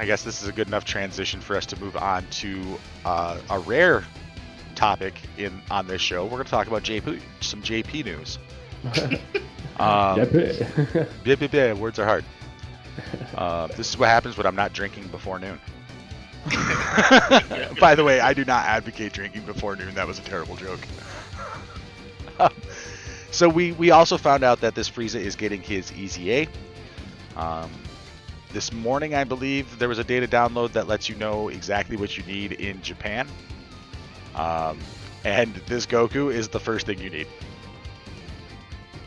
I guess this is a good enough transition for us to move on to a rare topic on this show. We're going to talk about some JP news. Words are hard. This is what happens when I'm not drinking before noon. By the way, I do not advocate drinking before noon. That was a terrible joke. So we also found out that this Frieza is getting his EZA. This morning, I believe, there was a data download that lets you know exactly what you need in Japan. And this Goku is the first thing you need.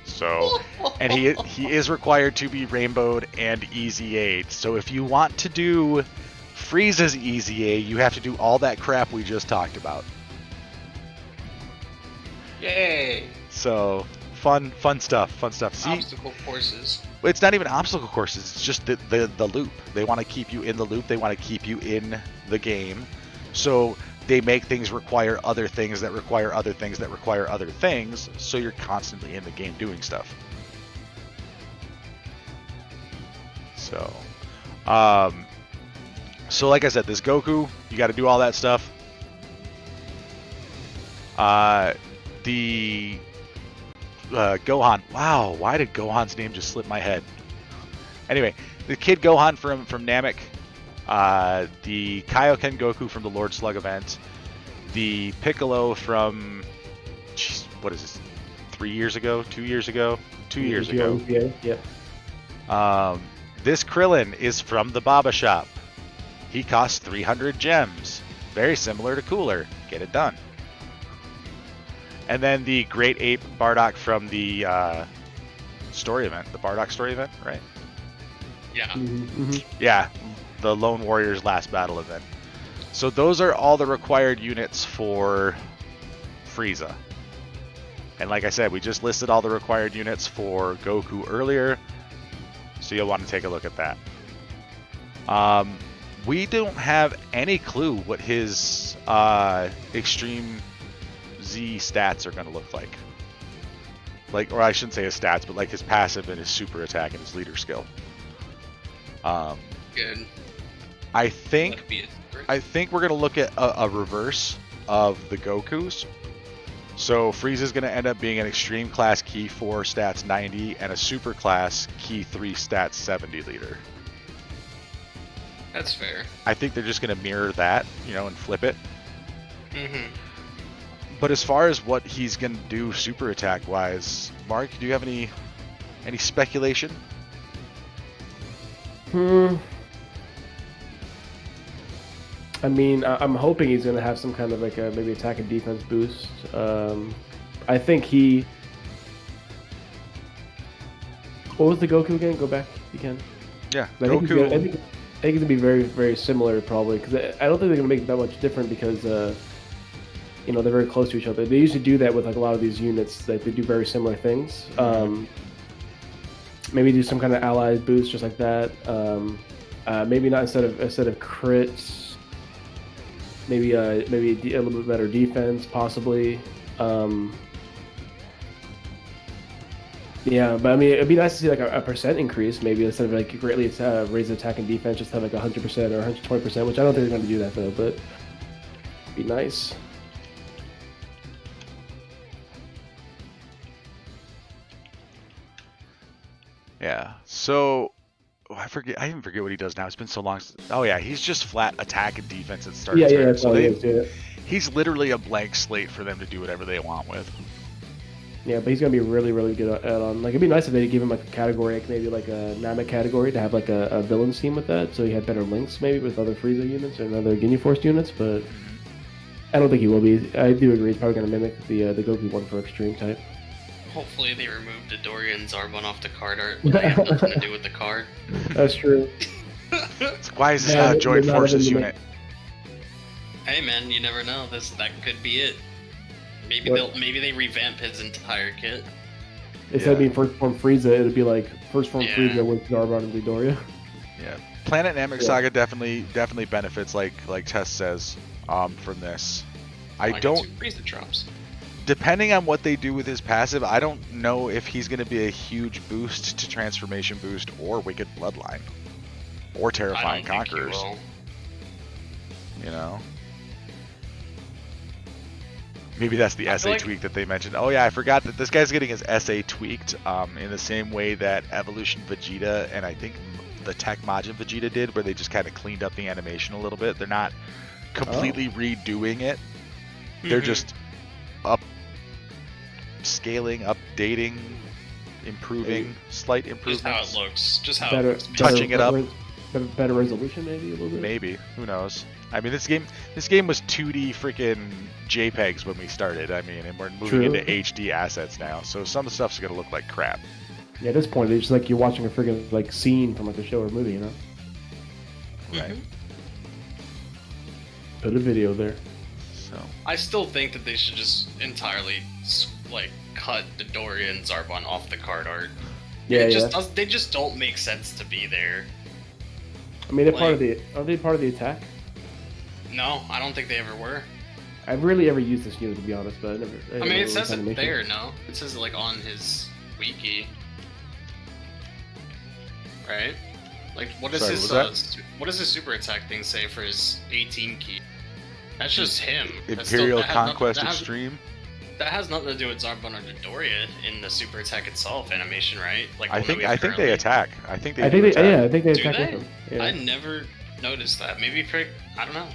So, and he is required to be rainbowed and EZA'd. So if you want to do Frieza's EZA, you have to do all that crap we just talked about. Yay! So fun stuff. See, obstacle courses. It's not even obstacle courses. It's just the loop. They want to keep you in the loop. They want to keep you in the game. So they make things require other things that require other things that require other things. So you're constantly in the game doing stuff. So, so like I said, this Goku, you got to do all that stuff. The Gohan. Wow, why did Gohan's name just slip my head? Anyway, the Kid Gohan from Namek, the Kaioken Goku from the Lord Slug event, the Piccolo from, geez, what is this? 3 years ago? 2 years ago? 2 years ago. Yeah. This Krillin is from the Baba Shop. He costs 300 gems. Very similar to Cooler. Get it done. And then the Great Ape Bardock from the story event, the Bardock story event, right? Yeah. Mm-hmm. Yeah, the Lone Warrior's Last Battle event. So those are all the required units for Frieza. And like I said, we just listed all the required units for Goku earlier, so you'll want to take a look at that. We don't have any clue what his Extreme Z stats are going to look like. Or I shouldn't say his stats, but like his passive and his super attack and his leader skill. Good. I think we're going to look at a reverse of the Gokus. So Frieza's going to end up being an extreme class key 4 stats 90 and a super class key 3 stats 70 leader. That's fair. I think they're just going to mirror that, and flip it. Mm-hmm. But as far as what he's going to do super attack wise, Mark, do you have any speculation? I mean, I'm hoping he's going to have some kind of like a maybe attack and defense boost. I think he... What was the Goku again? Go back if you can. Yeah, Goku. I think it's going to be very, very similar probably, because I don't think they're going to make it that much different because, they're very close to each other. They usually do that with like a lot of these units, that they do very similar things. Maybe do some kind of allied boost just like that. Maybe not instead of crits. Maybe a little bit better defense, possibly. Yeah, but I mean, it'd be nice to see like a percent increase. Maybe instead of like greatly raise attack and defense, just have like 100% or 120%, which I don't think they're going to do that though. But it'd be nice. Yeah. So I even forget what he does now. It's been so long. Oh yeah, he's just flat attack and defense at start. Yeah, that's all he is. He's literally a blank slate for them to do whatever they want with. Yeah, but he's gonna be really, really good at on. Like, it'd be nice if they give him like a category, like maybe like a Namek category, to have like a villains team with that, so he had better links maybe with other Frieza units or other Ginyu Force units. But I don't think he will be. I do agree he's probably gonna mimic the Goku one for extreme type. Hopefully they remove the Dorian Zarbon off the card art. They have nothing to do with the card. That's true. Why is this not a Joint Forces unit? Hey man, you never know. That could be it. Maybe they revamp his entire kit. Instead of being first form Frieza, it'd be like first form Frieza with Zarbon and Midoriya. Yeah, Planet Namek Saga definitely benefits, like Tess says, from this. I don't. Frieza drops. Depending on what they do with his passive, I don't know if he's going to be a huge boost to Transformation Boost or Wicked Bloodline. Or I Terrifying don't think he Conquerors. will. You know? Maybe that's the I SA feel like- tweak that they mentioned. Oh yeah, I forgot that this guy's getting his SA tweaked in the same way that Evolution Vegeta and I think the Tech Majin Vegeta did, where they just kind of cleaned up the animation a little bit. They're not completely redoing it. They're Mhm. just scaling, updating, improving, slight Just improvements. how it looks. Just how Better, it looks. Touching it up. Better resolution, maybe a little bit. Maybe, who knows? I mean, this game was 2D freaking JPEGs when we started. I mean, and we're moving True. into HD assets now, so some of the stuff's gonna look like crap. Yeah, at this point, it's just like you're watching a freaking like scene from like a show or movie, you know? Right. Mhm. Put a video there. So I still think that they should just entirely like cut Dodoria and Zarbon off the card art. Yeah, It yeah. just does, they just don't make sense to be there. I mean, they're part like- of the. Are they part of the attack? No, I don't think they ever were. I've rarely ever used this unit to be honest, but I never. I mean, it says it there, no? It says it like on his wiki. Right? Like, what does Sorry, his what was what does his super attack thing say for his 18 key? That's just him. That's Imperial that has nothing- Conquest that has- Extreme. That has nothing to do with Zarbon or Dodoria in the super attack itself animation, right? Like I one that think we have they currently. attack. I think they. I think do they. attack. Yeah, I think they Do attack they? with them. I Yeah. never noticed that. Maybe I don't know.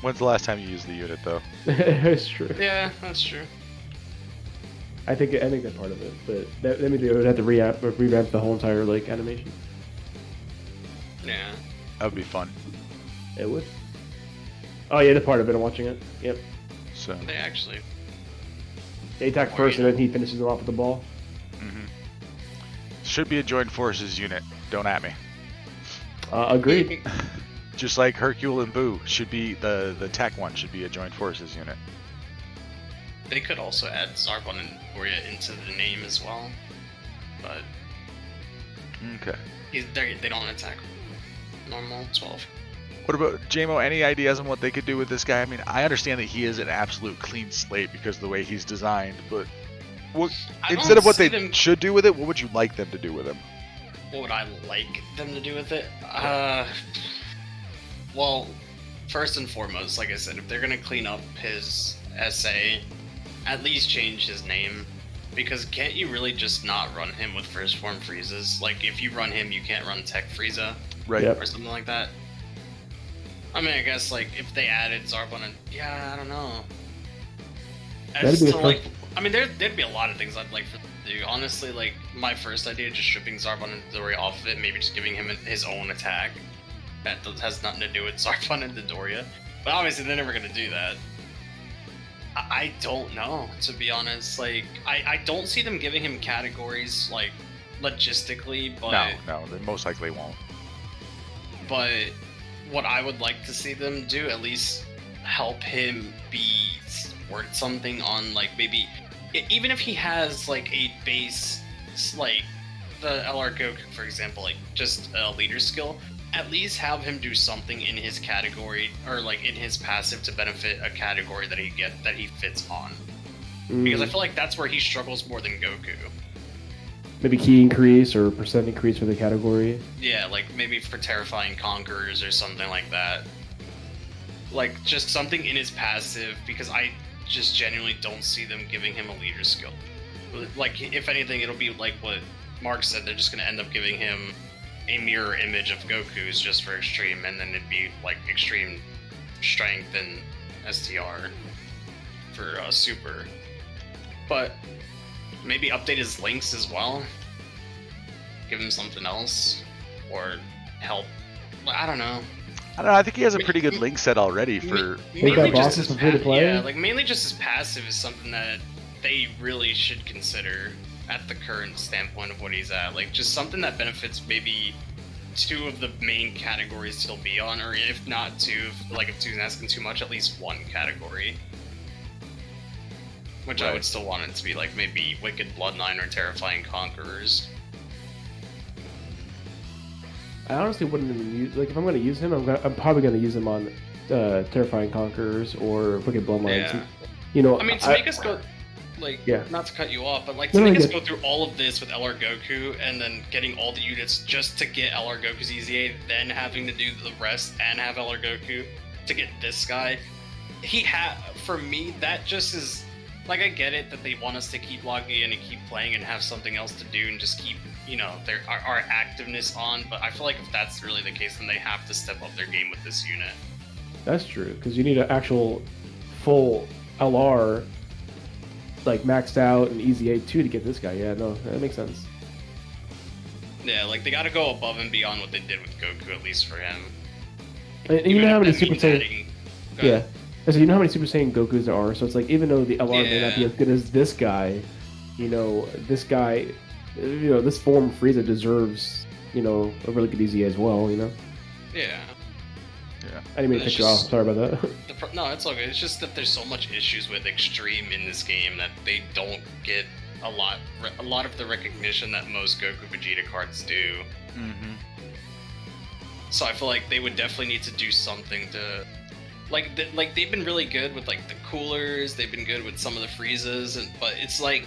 When's the last time you used the unit though? It's true. Yeah, that's true. I think they're part of it, but that means they would have to revamp the whole entire like animation. Yeah. That would be fun. It would. Oh yeah, they're part of it. I'm watching it. Yep. So. They actually. They attack Or, first, you and then he finishes them off with the ball. hmm Should be a joint forces unit. Don't at me. Agreed. Just like Hercule and Boo should be the tech one should be a joint forces unit. They could also add Zarbon and Doria into the name as well, but Okay. they don't attack normal 12. What about JMO? Any ideas on what they could do with this guy? I mean, I understand that he is an absolute clean slate because of the way he's designed, but what, I instead of what don't they see them- should do with it, what would you like them to do with him? What would I like them to do with it? Well, first and foremost, like I said, if they're gonna clean up his SA, at least change his name. Because can't you really just not run him with first form Friezas? Like, if you run him, you can't run Tech Frieza Right. Yep. or something like that. I mean, I guess, like, if they added Zarbon and... Yeah, I don't know. That'd be a like... I mean, there'd be a lot of things I'd like for them to do. Honestly, like, my first idea, just stripping Zarbon and Dodoria off of it, maybe just giving him his own attack. That has nothing to do with Zarbon and Dodoria. But obviously, they're never gonna do that. I don't know, to be honest. Like, I don't see them giving him categories, like, logistically, but... No, they most likely won't. But what I would like to see them do, at least help him be worth something on, like, maybe... Even if he has, like, a base, like, the LR Goku, for example, like, just a leader skill, at least have him do something in his category, or, like, in his passive to benefit a category that he fits on. Because I feel like that's where he struggles more than Goku. Maybe key increase or percent increase for the category. Yeah, like maybe for Terrifying Conquerors or something like that. Like, just something in his passive, because I just genuinely don't see them giving him a leader skill. Like, if anything, it'll be like what Mark said, they're just going to end up giving him a mirror image of Goku's just for Extreme, and then it'd be like Extreme Strength and STR for Super. But maybe update his links as well. Give him something else. Or help. I don't know. I don't know. I think he has a pretty good link set already for. Think that bosses for free to play? Yeah, like mainly just his passive is something that they really should consider at the current standpoint of what he's at. Like, just something that benefits maybe two of the main categories he'll be on, or if not two, like if two's asking too much, at least one category. Which I Right. would still want it to be like maybe Wicked Bloodline or Terrifying Conquerors. I honestly wouldn't even use, like, if I'm going to use him, I'm probably going to use him on Terrifying Conquerors or Wicked Bloodlines. Yeah. You know, I mean, to make us go like, Yeah. not to cut you off, but like No, to no, make us good. go through all of this with LR Goku and then getting all the units just to get LR Goku's EZA, then having to do the rest and have LR Goku to get this guy. For me, that just is like, I get it that they want us to keep logging in and keep playing and have something else to do and just keep, you know, our activeness on, but I feel like if that's really the case, then they have to step up their game with this unit. That's true, because you need an actual full LR, like maxed out and EZA too to get this guy. Yeah, no, that makes sense. Yeah, like they gotta go above and beyond what they did with Goku, at least for him. And you know how many Even Super if that Saiyan? means Yeah. So you know how many Super Saiyan Gokus there are. So it's like, even though the LR may not be Yeah. as good as this guy, you know, this guy, you know, this form Frieza deserves, you know, a really good EZA as well. You know. Yeah. I didn't mean to It's cut you off. just- Sorry about that. No, it's all good. It's just that there's so much issues with Extreme in this game that they don't get a lot of the recognition that most Goku Vegeta cards do. Mm-hmm. So I feel like they would definitely need to do something to, like they've been really good with like the coolers. They've been good with some of the Friezas, but it's like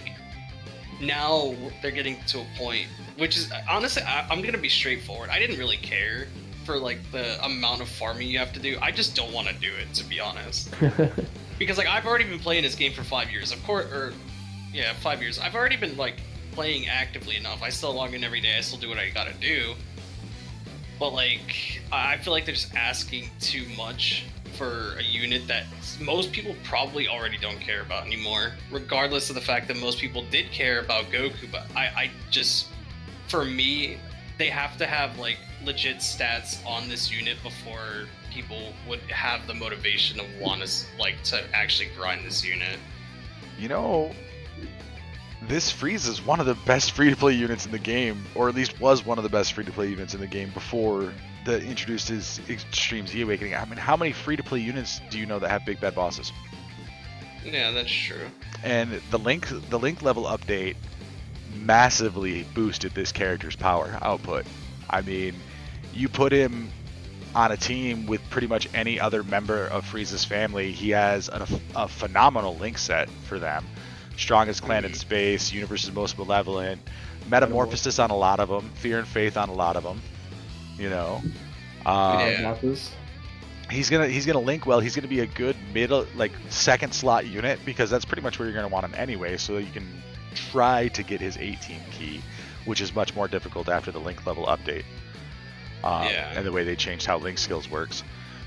now they're getting to a point, which is honestly, I'm gonna be straightforward. I didn't really care for like the amount of farming you have to do. I just don't want to do it, to be honest. Because like I've already been playing this game for 5 years, of course, 5 years. I've already been like playing actively enough. I still log in every day. I still do what I gotta do. But like, I feel like they're just asking too much for a unit that most people probably already don't care about anymore. Regardless of the fact that most people did care about Goku, but I just, for me, they have to have like legit stats on this unit before people would have the motivation to want to actually grind this unit. You know, this Frieza is one of the best free-to-play units in the game, or at least was one of the best free-to-play units in the game before they introduced his Extreme Z Awakening. I mean, how many free-to-play units do you know that have big bad bosses? Yeah, that's true. And the link level update massively boosted this character's power output. I mean, you put him on a team with pretty much any other member of Frieza's family, he has a phenomenal link set for them. Strongest clan in space, universe's most malevolent, metamorphosis on a lot of them, fear and faith on a lot of them. You know, Bosses. he's gonna link well. He's gonna be a good middle, like second slot unit, because that's pretty much where you're gonna want him anyway. So you can try to get his 18 key, which is much more difficult after the link level update. And the way they changed how link skills works.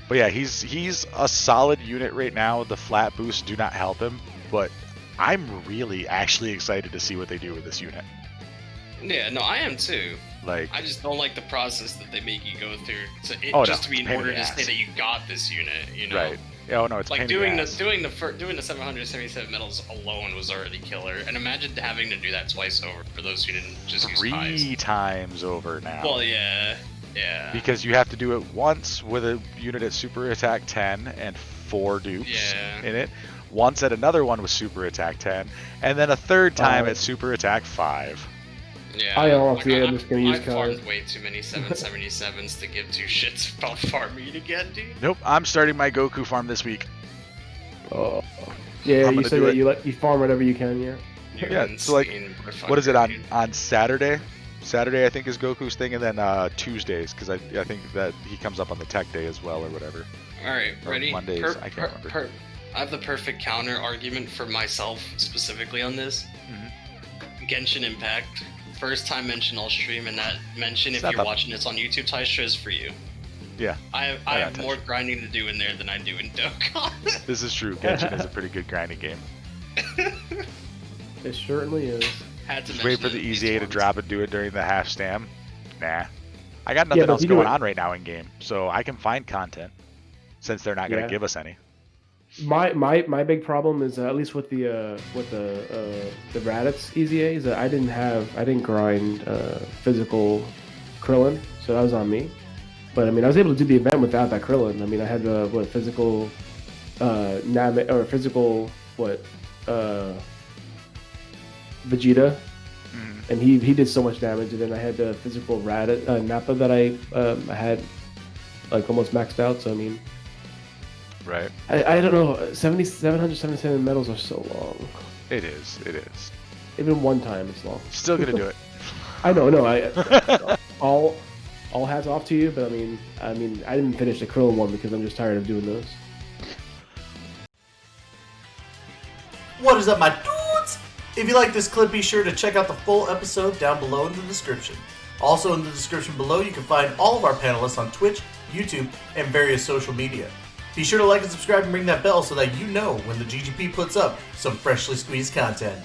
But yeah, he's a solid unit right now. The flat boosts do not help him, but I'm really actually excited to see what they do with this unit. Yeah, no, I am too. Like, I just don't like the process that they make you go through to be in pain in order the to ass. say that you got this unit. You know, right? Oh no, it's like pain doing in the the ass. doing the 777 medals alone was already killer, and imagine having to do that twice over for those who didn't just use pies. 3 times over now. Well, yeah. Because you have to do it once with a unit at Super Attack 10 and 4 dupes in it. Once at another one with Super Attack 10, and then a third time at Super Attack 5. Yeah. I honestly am just gonna use I farmed cards. way too many 777s to give two shits about farming again, dude. Nope, I'm starting my Goku farm this week. Oh. Yeah, I'm you gonna said do that it. you farm whatever you can. Yeah. You're Yeah, so like, insane, what is it motherfucker, dude. on Saturday? Saturday I think is Goku's thing, and then Tuesdays, because I think that he comes up on the Tech Day as well or whatever. All right, Or ready? Mondays, I can't remember. I have the perfect counter argument for myself specifically on this. Genshin Impact. First time mention all stream, and that mention, It's if not you're that- watching this on YouTube, Tystra is for you. Yeah, I got have Tystra. more grinding to do in there than I do in Dokkan. this is true. Genshin is a pretty good grinding game. It certainly is. Had to Just wait mention for it the at least EZA to once. drop and do it during the half stam. Nah. I got nothing but else you do going it- on right now in game, so I can find content since they're not going to Yeah. give us any. My big problem is at least with the Raditz EZA is that I didn't grind physical Krillin, so that was on me. But I mean, I was able to do the event without that Krillin. I mean, I had physical Namek or physical Vegeta, and he did so much damage. And then I had the physical Nappa that I had like almost maxed out. So I mean, Right. I don't know. 777 medals are so long. It is. It is. Even one time, it's long. Still gonna do it. I know. No, all hats off to you, but I mean, I didn't finish the Krillin one because I'm just tired of doing those. What is up, my dudes? If you like this clip, be sure to check out the full episode down below in the description. Also in the description below, you can find all of our panelists on Twitch, YouTube, and various social media. Be sure to like and subscribe and ring that bell so that you know when the GGP puts up some freshly squeezed content.